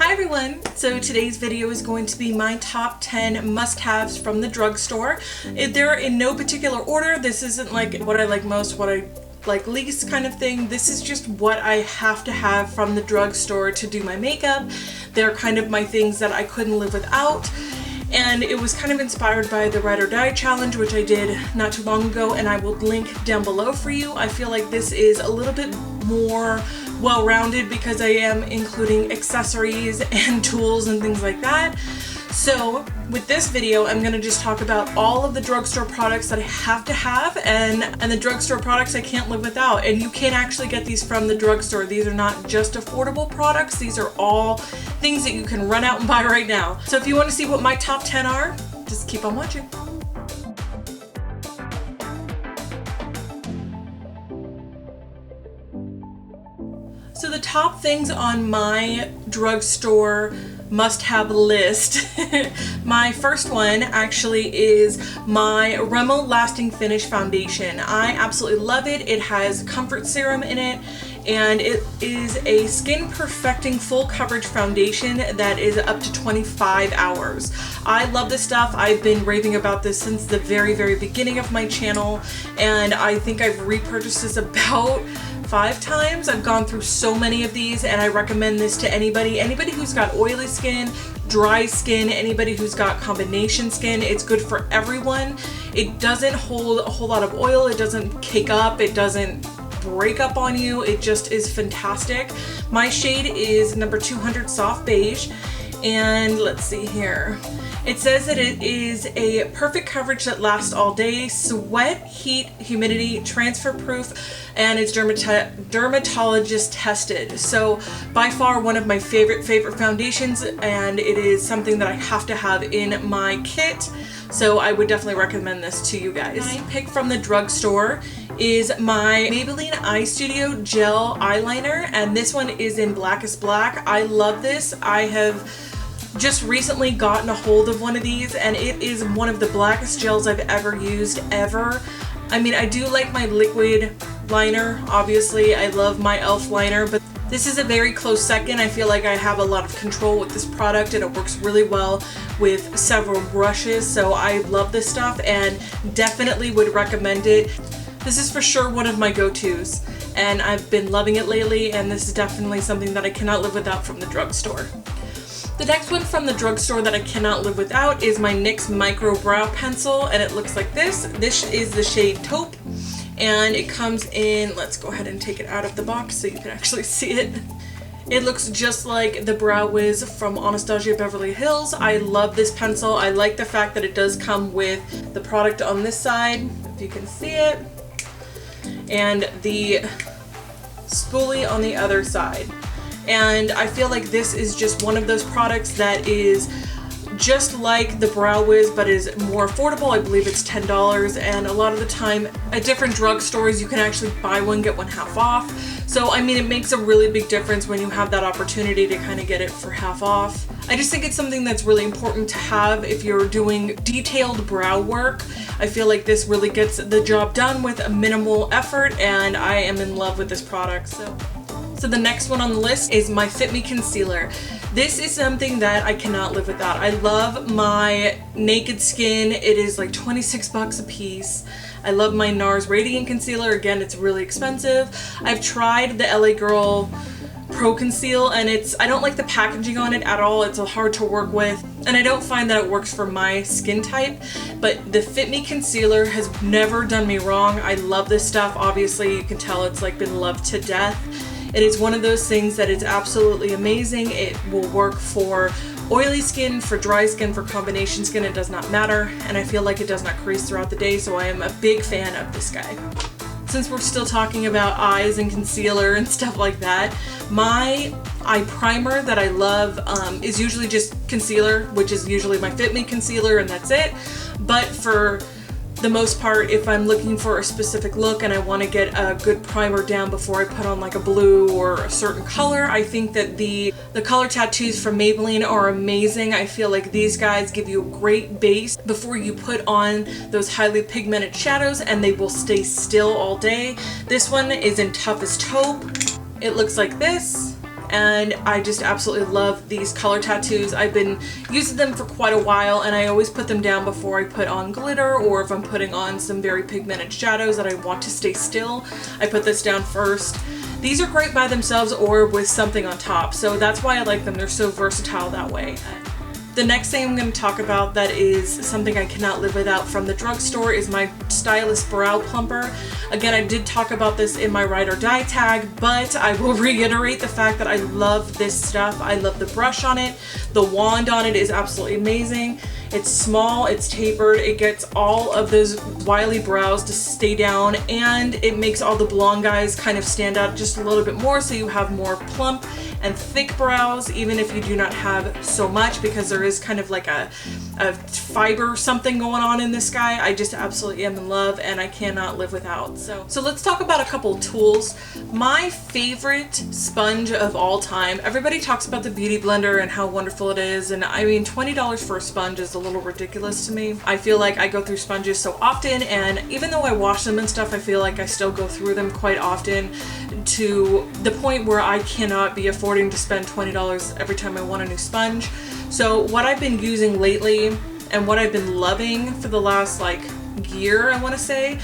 Hi everyone! So today's video is going to be my top 10 must-haves from the drugstore. They're in no particular order. This isn't like what I like most, what I like least kind of thing. This is just what I have to have from the drugstore to do my makeup. They're kind of my things that I couldn't live without. And it was kind of inspired by the Ride or Die challenge, which I did not too long ago, and I will link down below for you. I feel like this is a little bit more well-rounded because I am including accessories and tools and things like that. So with this video, I'm going to just talk about all of the drugstore products that I have to have and the drugstore products I can't live without. And you can actually get these from the drugstore. These are not just affordable products. These are all things that you can run out and buy right now. So if you want to see what my top 10 are, just keep on watching. So the top things on my drugstore must-have list, my first one actually is my Rimmel Lasting Finish Foundation. I absolutely love it. It has comfort serum in it, and it is a skin perfecting full coverage foundation that is up to 25 hours. I love this stuff. I've been raving about this since the very beginning of my channel, and I think I've repurchased this about 5 times. I've gone through so many of these, and I recommend this to anybody who's got oily skin, dry skin, anybody who's got combination skin. It's good for everyone. It doesn't hold a whole lot of oil. It doesn't cake up. It doesn't break up on you. It just is fantastic. My shade is number 200 Soft Beige, and let's see here. It says that it is a perfect coverage that lasts all day, sweat, heat, humidity, transfer proof, and it's dermatologist tested. So by far one of my favorite foundations, and it is something that I have to have in my kit. So I would definitely recommend this to you guys. My pick from the drugstore is my Maybelline Eye Studio Gel Eyeliner, and this one is in Blackest Black. I love this. I have just recently gotten a hold of one of these, and it is one of the blackest gels I've ever used ever. I mean, I do like my liquid liner, obviously. I love my e.l.f. liner, but this is a very close second. I feel like I have a lot of control with this product, and it works really well with several brushes, so I love this stuff and definitely would recommend it. This is for sure one of my go-tos, and I've been loving it lately, and this is definitely something that I cannot live without from the drugstore. The next one from the drugstore that I cannot live without is my NYX Micro Brow Pencil, and it looks like this. This is the shade Taupe, and it comes in, let's go ahead and take it out of the box so you can actually see it. It looks just like the Brow Wiz from Anastasia Beverly Hills. I love this pencil. I like the fact that it does come with the product on this side, if you can see it, and the spoolie on the other side. And I feel like this is just one of those products that is just like the Brow Wiz, but is more affordable. I believe it's $10, and a lot of the time at different drugstores you can actually buy one, get one half off. So I mean, it makes a really big difference when you have that opportunity to kind of get it for half off. I just think it's something that's really important to have if you're doing detailed brow work. I feel like this really gets the job done with a minimal effort, and I am in love with this product. So the next one on the list is my Fit Me Concealer. This is something that I cannot live without. I love my Naked Skin. It is like 26 bucks a piece. I love my NARS Radiant Concealer. Again, it's really expensive. I've tried the LA Girl Pro Conceal, and I don't like the packaging on it at all. It's hard to work with, and I don't find that it works for my skin type, but the Fit Me Concealer has never done me wrong. I love this stuff. Obviously, you can tell it's like been loved to death. It is one of those things that is absolutely amazing. It will work for oily skin, for dry skin, for combination skin. It does not matter, and I feel like it does not crease throughout the day, so I am a big fan of this guy. Since we're still talking about eyes and concealer and stuff like that, my eye primer that I love is usually just concealer, which is usually my Fit Me concealer, and that's it. But for the most part, if I'm looking for a specific look and I want to get a good primer down before I put on like a blue or a certain color, I think that the color tattoos from Maybelline are amazing. I feel like these guys give you a great base before you put on those highly pigmented shadows, and they will stay still all day. This one is in Toughest Taupe. It looks like this, and I just absolutely love these color tattoos. I've been using them for quite a while, and I always put them down before I put on glitter, or if I'm putting on some very pigmented shadows that I want to stay still, I put this down first. These are great by themselves or with something on top, so that's why I like them. They're so versatile that way. The next thing I'm going to talk about that is something I cannot live without from the drugstore is my Stylist Brow Plumper. Again, I did talk about this in my Ride or Die tag, but I will reiterate the fact that I love this stuff. I love the brush on it. The wand on it is absolutely amazing. It's small, it's tapered, it gets all of those wily brows to stay down, and it makes all the blonde guys kind of stand out just a little bit more, so you have more plump and thick brows, even if you do not have so much, because there is kind of like a fiber something going on in this guy. I just absolutely am in love, and I cannot live without. So let's talk about a couple tools. My favorite sponge of all time, everybody talks about the Beauty Blender and how wonderful it is, and I mean $20 for a sponge is a little ridiculous to me. I feel like I go through sponges so often, and even though I wash them and stuff, I feel like I still go through them quite often, to the point where I cannot be affording to spend $20 every time I want a new sponge. So what I've been using lately, and what I've been loving for the last like year, I want to say,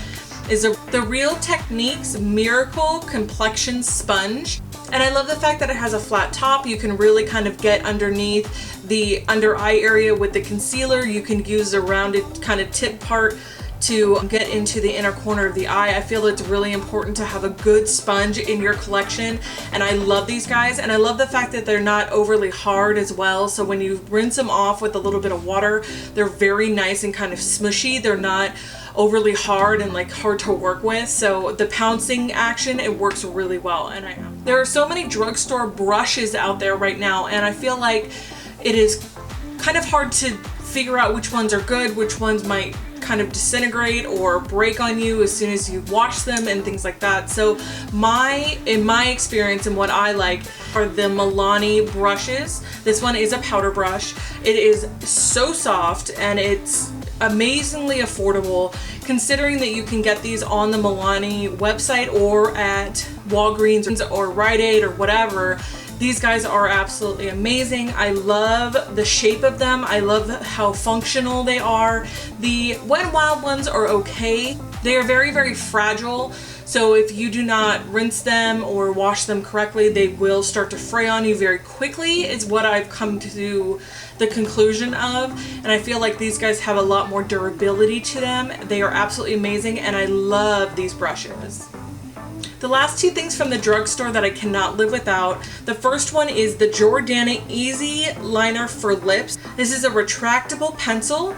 is the Real Techniques Miracle Complexion Sponge. And I love the fact that it has a flat top. You can really kind of get underneath the under eye area with the concealer. You can use the rounded kind of tip part to get into the inner corner of the eye. I feel it's really important to have a good sponge in your collection, and I love these guys, and I love the fact that they're not overly hard as well. So when you rinse them off with a little bit of water, they're very nice and kind of smushy. They're not overly hard and like hard to work with, so the pouncing action, it works really well. And there are so many drugstore brushes out there right now, and I feel like it is kind of hard to figure out which ones are good, which ones might kind of disintegrate or break on you as soon as you wash them and things like that. So in my experience and what I like are the Milani brushes. This one is a powder brush. It is so soft, and it's amazingly affordable, considering that you can get these on the Milani website or at Walgreens or Rite Aid or whatever. These guys are absolutely amazing. I love the shape of them. I love how functional they are. The Wet n Wild ones are okay. They are very, very fragile. So if you do not rinse them or wash them correctly, they will start to fray on you very quickly, is what I've come to the conclusion of. And I feel like these guys have a lot more durability to them. They are absolutely amazing, and I love these brushes. The last two things from the drugstore that I cannot live without. The first one is the Jordana Easy Liner for Lips. This is a retractable pencil,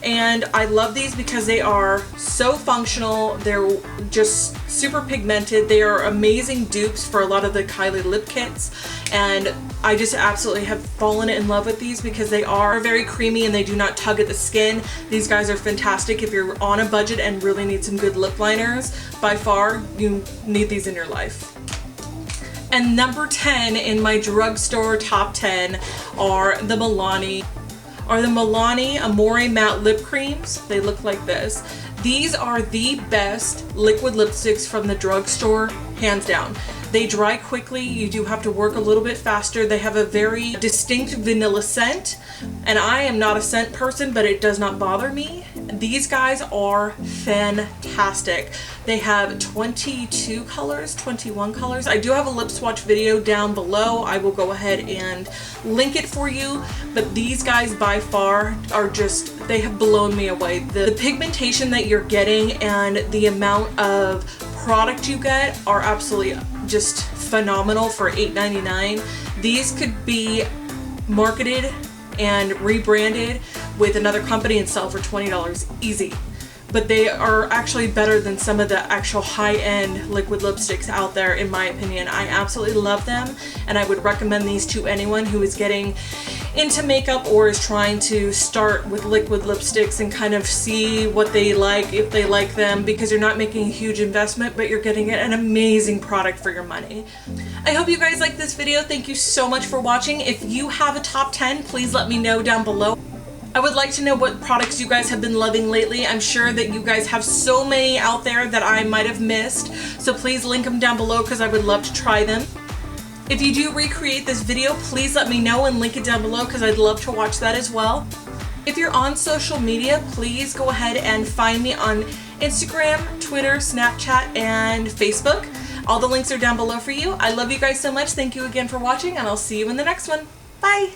and I love these because they are so functional. They're just super pigmented. They are amazing dupes for a lot of the Kylie lip kits, and I just absolutely have fallen in love with these because they are very creamy and they do not tug at the skin. These guys are fantastic if you're on a budget and really need some good lip liners. By far, you need these in your life. And number 10 in my drugstore top 10 are the Milani Amore Matte Lip Creams. They look like this. These are the best liquid lipsticks from the drugstore, hands down. They dry quickly. You do have to work a little bit faster. They have a very distinct vanilla scent, and I am not a scent person, but it does not bother me. These guys are fantastic. They have 22 colors, 21 colors. I do have a lip swatch video down below. I will go ahead and link it for you, but these guys by far are just, they have blown me away. The pigmentation that you're getting and the amount of product you get are absolutely just phenomenal for $8.99. These could be marketed and rebranded with another company and sell for $20 easy. But they are actually better than some of the actual high-end liquid lipsticks out there, in my opinion. I absolutely love them, and I would recommend these to anyone who is getting into makeup or is trying to start with liquid lipsticks and kind of see what they like, if they like them, because you're not making a huge investment, but you're getting an amazing product for your money. I hope you guys liked this video. Thank you so much for watching. If you have a top 10, please let me know down below. I would like to know what products you guys have been loving lately. I'm sure that you guys have so many out there that I might have missed, so please link them down below because I would love to try them. If you do recreate this video, please let me know and link it down below because I'd love to watch that as well. If you're on social media, please go ahead and find me on Instagram, Twitter, Snapchat, and Facebook. All the links are down below for you. I love you guys so much. Thank you again for watching, and I'll see you in the next one. Bye!